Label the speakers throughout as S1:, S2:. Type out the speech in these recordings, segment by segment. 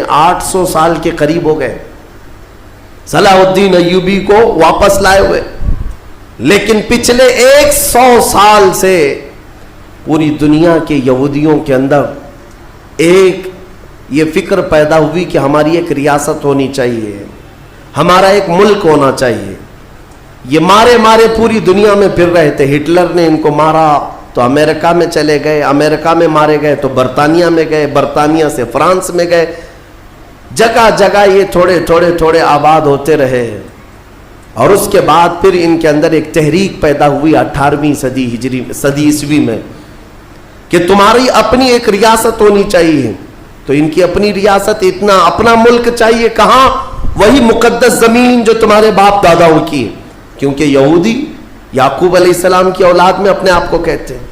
S1: 800 سال کے قریب ہو گئے صلاح الدین ایوبی کو واپس لائے ہوئے، لیکن پچھلے 100 سال سے پوری دنیا کے یہودیوں کے اندر ایک یہ فکر پیدا ہوئی کہ ہماری ایک ریاست ہونی چاہیے، ہمارا ایک ملک ہونا چاہیے۔ یہ مارے پوری دنیا میں پھر رہے تھے، ہٹلر نے ان کو مارا تو امریکہ میں چلے گئے، امریکہ میں مارے گئے تو برطانیہ میں گئے، برطانیہ سے فرانس میں گئے، جگہ جگہ یہ تھوڑے آباد ہوتے رہے۔ اور اس کے بعد پھر ان کے اندر ایک تحریک پیدا ہوئی 18ویں صدی عیسوی میں کہ تمہاری اپنی ایک ریاست ہونی چاہیے۔ تو ان کی اپنی ریاست، اتنا اپنا ملک چاہیے، کہاں؟ وہی مقدس زمین جو تمہارے باپ داداؤں کی ہے، کیونکہ یہودی یعقوب علیہ السلام کی اولاد میں اپنے آپ کو کہتے ہیں۔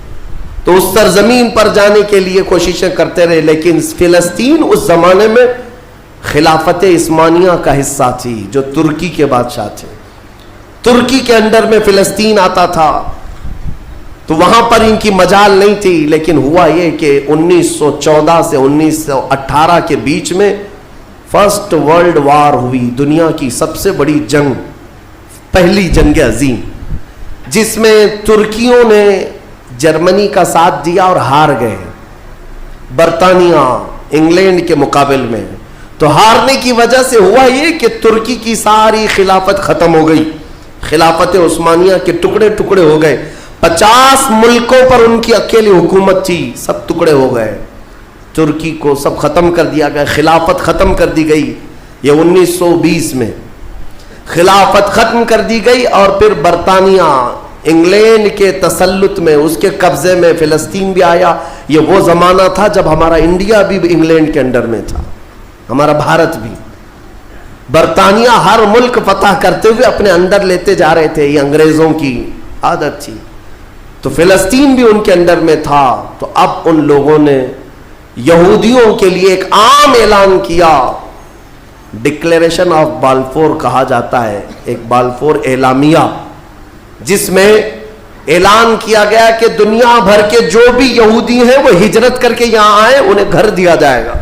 S1: تو اس سرزمین پر جانے کے لیے کوششیں کرتے رہے، لیکن فلسطین اس زمانے میں خلافت عثمانیہ کا حصہ تھی، جو ترکی کے بادشاہ تھے۔ ترکی کے انڈر میں فلسطین آتا تھا، تو وہاں پر ان کی مجال نہیں تھی۔ لیکن ہوا یہ کہ 1914 سے 1918 کے بیچ میں فرسٹ ورلڈ وار ہوئی، دنیا کی سب سے بڑی جنگ، پہلی جنگ عظیم، جس میں ترکیوں نے جرمنی کا ساتھ دیا اور ہار گئے برطانیہ انگلینڈ کے مقابل میں۔ تو ہارنے کی وجہ سے ہوا یہ کہ ترکی کی ساری خلافت ختم ہو گئی، خلافت عثمانیہ کے ٹکڑے ہو گئے۔ 50 ملکوں پر ان کی اکیلی حکومت تھی، سب ٹکڑے ہو گئے، ترکی کو سب ختم کر دیا گیا، خلافت ختم کر دی گئی۔ یہ 1920 میں خلافت ختم کر دی گئی، اور پھر برطانیہ انگلینڈ کے تسلط میں، اس کے قبضے میں فلسطین بھی آیا۔ یہ وہ زمانہ تھا جب ہمارا انڈیا بھی انگلینڈ کے انڈر میں تھا، ہمارا بھارت بھی۔ برطانیہ ہر ملک فتح کرتے ہوئے اپنے اندر لیتے جا رہے تھے، یہ انگریزوں کی عادت تھی۔ تو فلسطین بھی ان کے اندر میں تھا۔ تو اب ان لوگوں نے یہودیوں کے لیے ایک عام اعلان کیا، ڈکلیریشن آف بالفور کہا جاتا ہے، ایک بالفور اعلامیہ، جس میں اعلان کیا گیا کہ دنیا بھر کے جو بھی یہودی ہیں وہ ہجرت کر کے یہاں آئے، انہیں گھر دیا جائے گا۔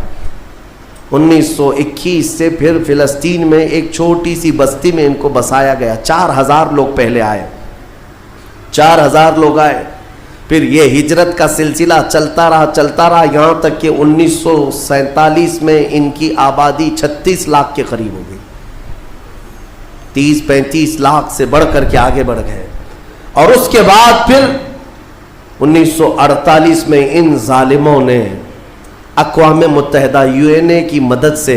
S1: 1921 سے پھر فلسطین میں ایک چھوٹی سی بستی میں ان کو بسایا گیا۔ 4000 لوگ پہلے آئے، 4000 لوگ آئے، پھر یہ ہجرت کا سلسلہ چلتا رہا یہاں تک کہ 1947 میں ان کی آبادی 36 لاکھ کے قریب ہو گئی، 30-35 لاکھ سے بڑھ کر کے آگے بڑھ گئے۔ اور اس کے بعد پھر 1948 میں ان ظالموں نے اقوام متحدہ UN کی مدد سے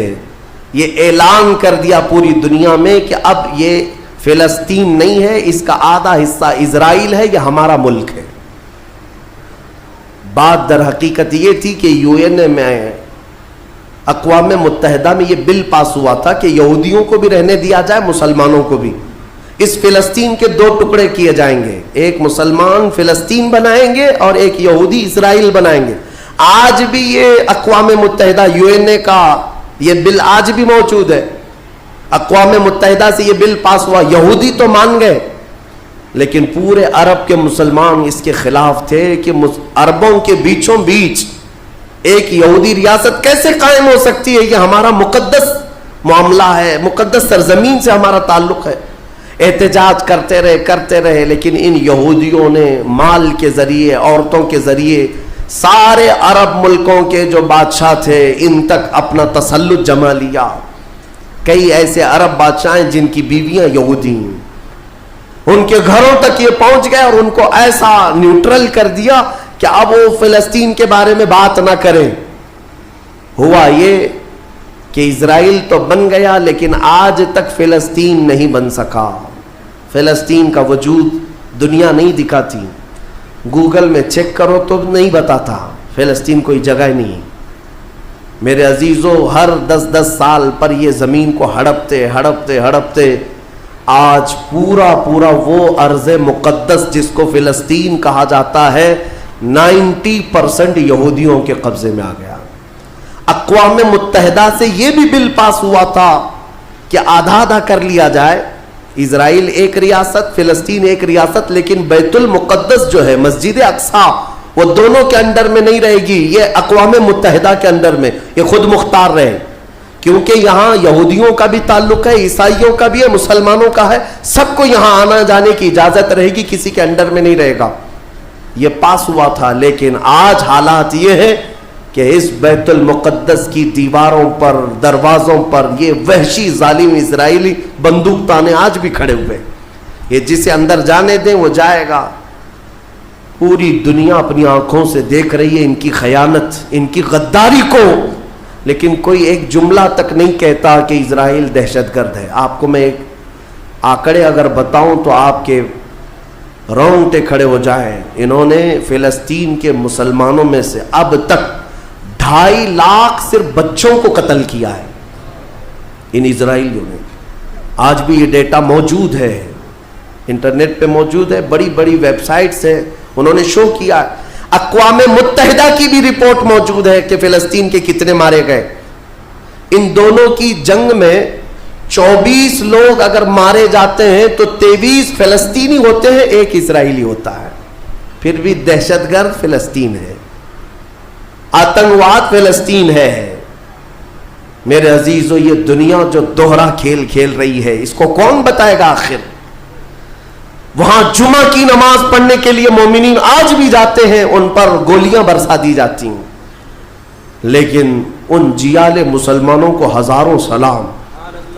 S1: یہ اعلان کر دیا پوری دنیا میں کہ اب یہ فلسطین نہیں ہے، اس کا آدھا حصہ اسرائیل ہے، یہ ہمارا ملک ہے۔ بات در حقیقت یہ تھی کہ UN میں، اقوام متحدہ میں یہ بل پاس ہوا تھا کہ یہودیوں کو بھی رہنے دیا جائے، مسلمانوں کو بھی۔ اس فلسطین کے 2 ٹکڑے کیے جائیں گے، ایک مسلمان فلسطین بنائیں گے اور ایک یہودی اسرائیل بنائیں گے۔ آج بھی یہ اقوام متحدہ UN کا یہ بل آج بھی موجود ہے، اقوام متحدہ سے یہ بل پاس ہوا۔ یہودی تو مان گئے، لیکن پورے عرب کے مسلمان اس کے خلاف تھے کہ عربوں کے بیچوں بیچ ایک یہودی ریاست کیسے قائم ہو سکتی ہے؟ یہ ہمارا مقدس معاملہ ہے، مقدس سرزمین سے ہمارا تعلق ہے۔ احتجاج کرتے رہے، لیکن ان یہودیوں نے مال کے ذریعے، عورتوں کے ذریعے سارے عرب ملکوں کے جو بادشاہ تھے ان تک اپنا تسلط جما لیا۔ کئی ایسے عرب بادشاہ ہیں جن کی بیویاں یہودی ہیں، ان کے گھروں تک یہ پہنچ گئے اور ان کو ایسا نیوٹرل کر دیا کہ اب وہ فلسطین کے بارے میں بات نہ کریں۔ ہوا یہ کہ اسرائیل تو بن گیا، لیکن آج تک فلسطین نہیں بن سکا۔ فلسطین کا وجود دنیا نہیں دکھاتی، گوگل میں چیک کرو تو نہیں بتاتا، فلسطین کوئی جگہ نہیں۔ میرے عزیزو، ہر 10 سال پر یہ زمین کو ہڑپتے آج پورا وہ ارض مقدس جس کو فلسطین کہا جاتا ہے 90% یہودیوں کے قبضے میں آ گیا۔ اقوام متحدہ سے یہ بھی بل پاس ہوا تھا کہ آدھا کر لیا جائے، اسرائیل ایک ریاست، فلسطین ایک ریاست، لیکن بیت المقدس جو ہے، مسجد اقصی، وہ دونوں کے انڈر میں نہیں رہے گی، یہ اقوام متحدہ کے انڈر میں، یہ خود مختار رہے۔ کیونکہ یہاں یہودیوں کا بھی تعلق ہے, عیسائیوں کا بھی ہے, مسلمانوں کا ہے, سب کو یہاں آنا جانے کی اجازت رہے گی, کسی کے انڈر میں نہیں رہے گا. یہ پاس ہوا تھا. لیکن آج حالات یہ ہے کہ اس بیت المقدس کی دیواروں پر, دروازوں پر یہ وحشی ظالم اسرائیلی بندوق تانے آج بھی کھڑے ہوئے. یہ جسے اندر جانے دیں وہ جائے گا. پوری دنیا اپنی آنکھوں سے دیکھ رہی ہے ان کی خیانت, ان کی غداری کو, لیکن کوئی ایک جملہ تک نہیں کہتا کہ اسرائیل دہشت گرد ہے. آپ کو میں ایک آنکڑے اگر بتاؤں تو آپ کے رونگٹے کھڑے ہو جائیں. انہوں نے فلسطین کے مسلمانوں میں سے اب تک 2.5 لاکھ صرف بچوں کو قتل کیا ہے ان اسرائیلیوں نے. آج بھی یہ ڈیٹا موجود ہے, انٹرنیٹ پہ موجود ہے, بڑی بڑی ویب سائٹس ہیں, انہوں نے شو کیا. اقوام متحدہ کی بھی رپورٹ موجود ہے کہ فلسطین کے کتنے مارے گئے. ان دونوں کی جنگ میں 24 لوگ اگر مارے جاتے ہیں تو 23 فلسطینی ہوتے ہیں, 1 اسرائیلی ہوتا ہے. پھر بھی دہشت گرد فلسطین ہے, آتنکواد فلسطین ہے. میرے عزیزو, یہ دنیا جو دوہرا کھیل کھیل رہی ہے اس کو کون بتائے گا آخر؟ وہاں جمعہ کی نماز پڑھنے کے لیے مومنین آج بھی جاتے ہیں, ان پر گولیاں برسا دی جاتی ہیں, لیکن ان جیال مسلمانوں کو ہزاروں سلام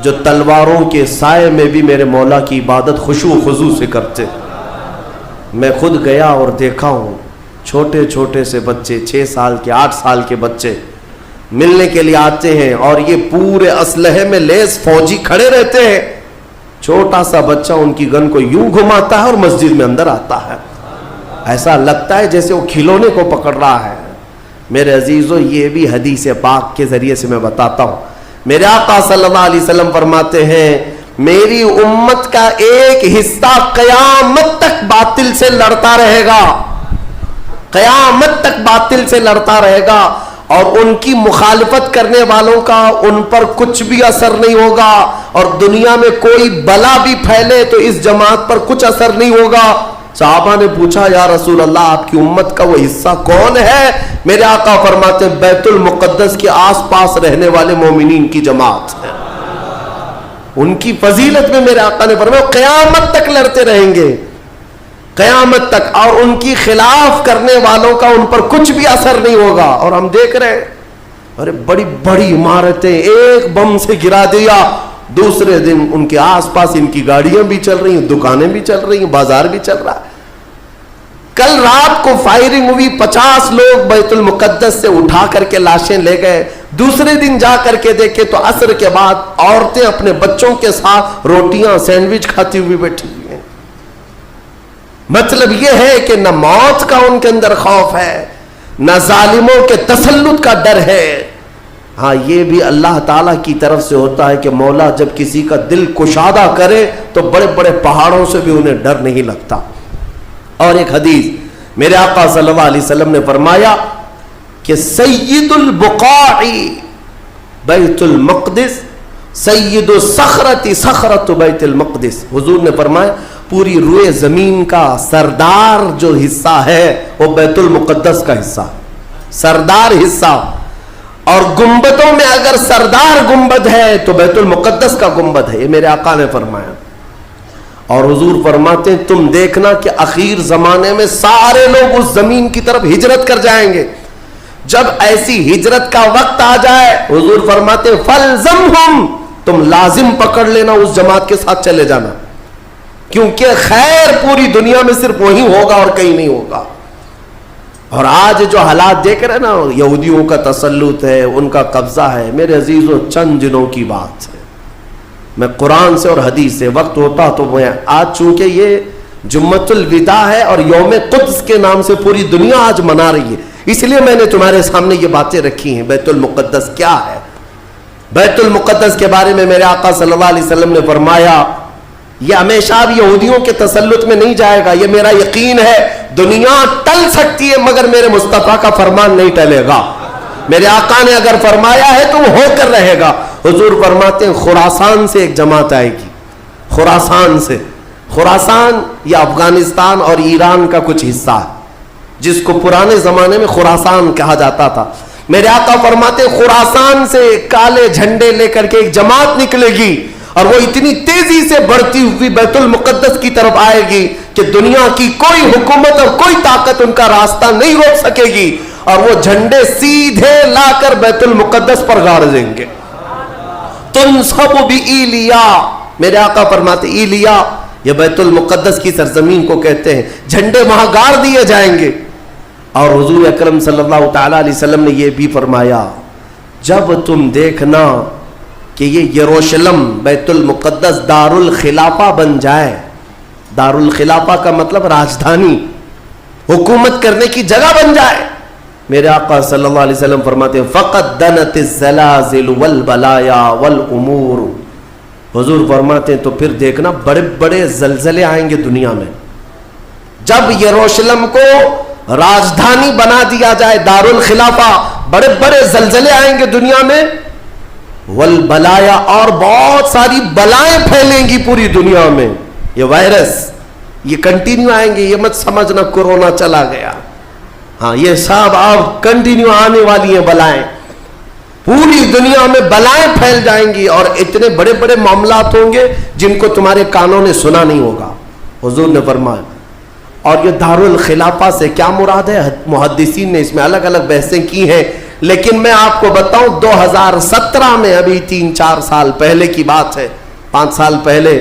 S1: جو تلواروں کے سائے میں بھی میرے مولا کی عبادت خشوع و خضوع سے کرتے. میں خود گیا اور دیکھا ہوں, چھوٹے چھوٹے سے بچے, 6 سال کے 8 سال کے بچے ملنے کے لیے آتے ہیں, اور یہ پورے اسلحے میں لیس فوجی کھڑے رہتے ہیں. چھوٹا سا بچہ ان کی گن کو یوں گھماتا ہے اور مسجد میں اندر آتا ہے. ایسا لگتا ہے جیسے وہ کھلونے کو پکڑ رہا ہے. میرے عزیزو, یہ بھی حدیث پاک کے ذریعے سے میں بتاتا ہوں. میرے آقا صلی اللہ علیہ وسلم فرماتے ہیں میری امت کا ایک حصہ قیامت تک باطل سے لڑتا رہے گا, قیامت تک باطل سے لڑتا رہے گا, اور ان کی مخالفت کرنے والوں کا ان پر کچھ بھی اثر نہیں ہوگا, اور دنیا میں کوئی بلا بھی پھیلے تو اس جماعت پر کچھ اثر نہیں ہوگا. صحابہ نے پوچھا یا رسول اللہ آپ کی امت کا وہ حصہ کون ہے؟ میرے آقا فرماتے ہیں بیت المقدس کے آس پاس رہنے والے مومنین کی جماعت ہے. ان کی فضیلت میں میرے آقا نے فرمایا قیامت تک لڑتے رہیں گے, قیامت تک, اور ان کی خلاف کرنے والوں کا ان پر کچھ بھی اثر نہیں ہوگا. اور ہم دیکھ رہے ہیں ارے بڑی بڑی عمارتیں ایک بم سے گرا دیا, دوسرے دن ان کے آس پاس ان کی گاڑیاں بھی چل رہی ہیں, دکانیں بھی چل رہی ہیں, بازار بھی چل رہا ہے. کل رات کو فائرنگ ہوئی, 50 لوگ بیت المقدس سے اٹھا کر کے لاشیں لے گئے. دوسرے دن جا کر کے دیکھے تو عصر کے بعد عورتیں اپنے بچوں کے ساتھ روٹیاں سینڈوچ کھاتی ہوئی بیٹھی ہوئی ہیں. مطلب یہ ہے کہ نہ موت کا ان کے اندر خوف ہے, نہ ظالموں کے تسلط کا ڈر ہے. ہاں یہ بھی اللہ تعالیٰ کی طرف سے ہوتا ہے کہ مولا جب کسی کا دل کشادہ کرے تو بڑے بڑے پہاڑوں سے بھی انہیں ڈر نہیں لگتا. اور ایک حدیث میرے آقا صلی اللہ علیہ وسلم نے فرمایا کہ سید البقاع بیت المقدس سید الصخرۃ صخرۃ بیت المقدس. حضور نے فرمایا پوری روئے زمین کا سردار جو حصہ ہے وہ بیت المقدس کا حصہ, سردار حصہ. اور گنبدوں میں اگر سردار گنبد ہے تو بیت المقدس کا گنبد ہے, یہ میرے آقا نے فرمایا. اور حضور فرماتے ہیں تم دیکھنا کہ اخیر زمانے میں سارے لوگ اس زمین کی طرف ہجرت کر جائیں گے. جب ایسی ہجرت کا وقت آ جائے حضور فرماتے ہیں فَلْزَمْهُمْ, تم لازم پکڑ لینا, اس جماعت کے ساتھ چلے جانا, کیونکہ خیر پوری دنیا میں صرف وہی ہوگا اور کہیں نہیں ہوگا. اور آج جو حالات دیکھ رہے ہیں نا, یہودیوں کا تسلط ہے, ان کا قبضہ ہے. میرے عزیزو چند دنوں کی بات ہے, میں قرآن سے اور حدیث سے, وقت ہوتا تو میں آج چونکہ یہ جمعۃ الوداع ہے اور یوم قدس کے نام سے پوری دنیا آج منا رہی ہے, اس لیے میں نے تمہارے سامنے یہ باتیں رکھی ہیں. بیت المقدس کیا ہے؟ بیت المقدس کے بارے میں میرے آقا صلی اللہ علیہ وسلم نے فرمایا یہ ہمیشہ اب یہودیوں کے تسلط میں نہیں جائے گا. یہ میرا یقین ہے, دنیا ٹل سکتی ہے مگر میرے مصطفیٰ کا فرمان نہیں ٹلے گا. میرے آقا نے اگر فرمایا ہے تو وہ ہو کر رہے گا. حضور فرماتے ہیں خراسان سے ایک جماعت آئے گی, خراسان سے. خراسان یا افغانستان اور ایران کا کچھ حصہ ہے جس کو پرانے زمانے میں خراسان کہا جاتا تھا. میرے آقا فرماتے خراسان سے کالے جھنڈے لے کر کے ایک جماعت نکلے گی اور وہ اتنی تیزی سے بڑھتی ہوئی بیت المقدس کی طرف آئے گی کہ دنیا کی کوئی حکومت اور کوئی طاقت ان کا راستہ نہیں روک سکے گی، اور وہ جھنڈے سیدھے لا کر بیت المقدس پر گاڑ دیں گے۔ تنصب بإیلیا، میرے آقا فرماتے ایلیا یہ بیت المقدس کی سرزمین کو کہتے ہیں، جھنڈے وہاں گاڑ دیے جائیں گے۔ اور حضور اکرم صلی اللہ تعالی علیہ وسلم نے یہ بھی فرمایا جب تم دیکھنا کہ یہ یروشلم بیت المقدس دار الخلافہ بن جائے، دار الخلافہ کا مطلب راجدھانی، حکومت کرنے کی جگہ بن جائے، میرے آقا صلی اللہ علیہ وسلم فرماتے ہیں فقط دنت الزلازل والبلایا والامور، حضور فرماتے ہیں تو پھر دیکھنا بڑے بڑے زلزلے آئیں گے دنیا میں۔ جب یروشلم کو راجدھانی بنا دیا جائے دار الخلافہ، بڑے بڑے زلزلے آئیں گے دنیا میں، والبلایا اور بہت ساری بلائیں پھیلیں گی پوری دنیا میں، یہ وائرس یہ کنٹینیو آئیں گے، یہ مت سمجھنا کورونا چلا گیا، ہاں یہ سب اب کنٹینیو آنے والی ہیں بلائیں، پوری دنیا میں بلائیں پھیل جائیں گی اور اتنے بڑے بڑے معاملات ہوں گے جن کو تمہارے کانوں نے سنا نہیں ہوگا، حضور نے فرمایا۔ اور یہ دار الخلافہ سے کیا مراد ہے؟ محدثین نے اس میں الگ الگ بحثیں کی ہیں، لیکن میں آپ کو بتاؤں 2017 میں، ابھی 3-4 سال پہلے کی بات ہے، 5 سال پہلے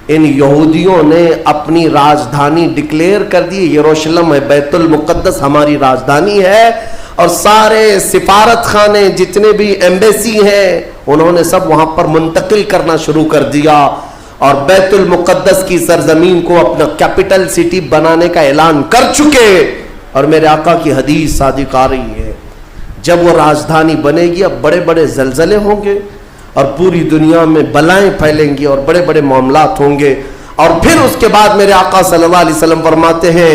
S1: ان یہودیوں نے اپنی راجدھانی ڈکلیئر کر دی، یروشلم ہے، بیت المقدس ہماری راجدھانی ہے، اور سارے سفارت خانے جتنے بھی ایمبیسی ہیں انہوں نے سب وہاں پر منتقل کرنا شروع کر دیا، اور بیت المقدس کی سرزمین کو اپنا کیپٹل سٹی بنانے کا اعلان کر چکے۔ اور میرے آقا کی حدیث صادق آ رہی ہے جب وہ راجدھانی بنے گی اب بڑے بڑے زلزلے ہوں گے اور پوری دنیا میں بلائیں پھیلیں گی اور بڑے بڑے معاملات ہوں گے، اور پھر اس کے بعد میرے آقا صلی اللہ علیہ وسلم فرماتے ہیں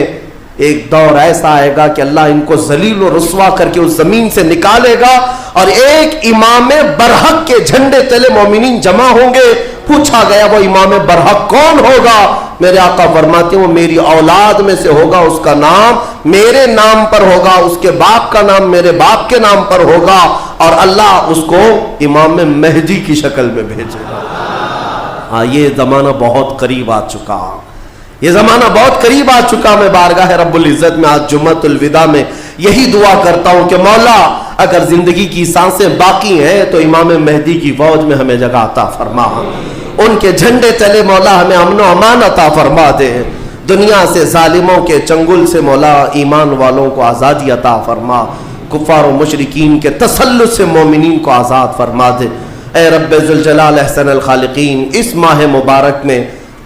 S1: ایک دور ایسا آئے گا کہ اللہ ان کو ذلیل و رسوا کر کے اس زمین سے نکالے گا، اور ایک امام برحق کے جھنڈے تلے مومنین جمع ہوں گے۔ پوچھا گیا وہ امام برحق کون ہوگا؟ میرے آقا فرماتے ہیں وہ میری اولاد میں سے ہوگا، اس کا نام میرے نام پر ہوگا، اس کے باپ کا نام میرے باپ کے نام پر ہوگا، اور اللہ اس کو امام مہدی کی شکل میں بھیجے گا۔ ہاں یہ زمانہ بہت قریب آ چکا، یہ زمانہ بہت قریب آ چکا۔ میں بارگاہ رب العزت میں آج جمعۃ الوداع میں یہی دعا کرتا ہوں کہ مولا اگر زندگی کی سانسیں باقی ہیں تو امام مہدی کی فوج میں ہمیں جگہ عطا فرما، ان کے جھنڈے تلے مولا ہمیں امن و امان عطا فرما دے، دنیا سے ظالموں کے چنگل سے مولا ایمان والوں کو آزادی عطا فرما، کفار و مشرکین کے تسلط سے مومنین کو آزاد فرما دے۔ اے رب ذوالجلال احسن الخالقین، اس ماہ مبارک میں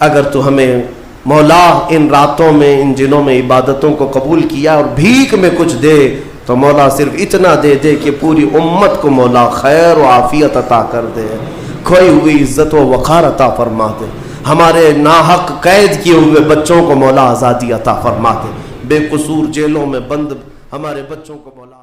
S1: اگر تو ہمیں مولا ان راتوں میں ان دنوں میں عبادتوں کو قبول کیا اور بھیک میں کچھ دے تو مولا صرف اتنا دے دے کہ پوری امت کو مولا خیر و عافیت عطا کر دے، کھوئی ہوئی عزت و وقار عطا فرما دے، ہمارے ناحق قید کیے ہوئے بچوں کو مولا آزادی عطا فرما دے، بے قصور جیلوں میں بند ہمارے بچوں کو مولا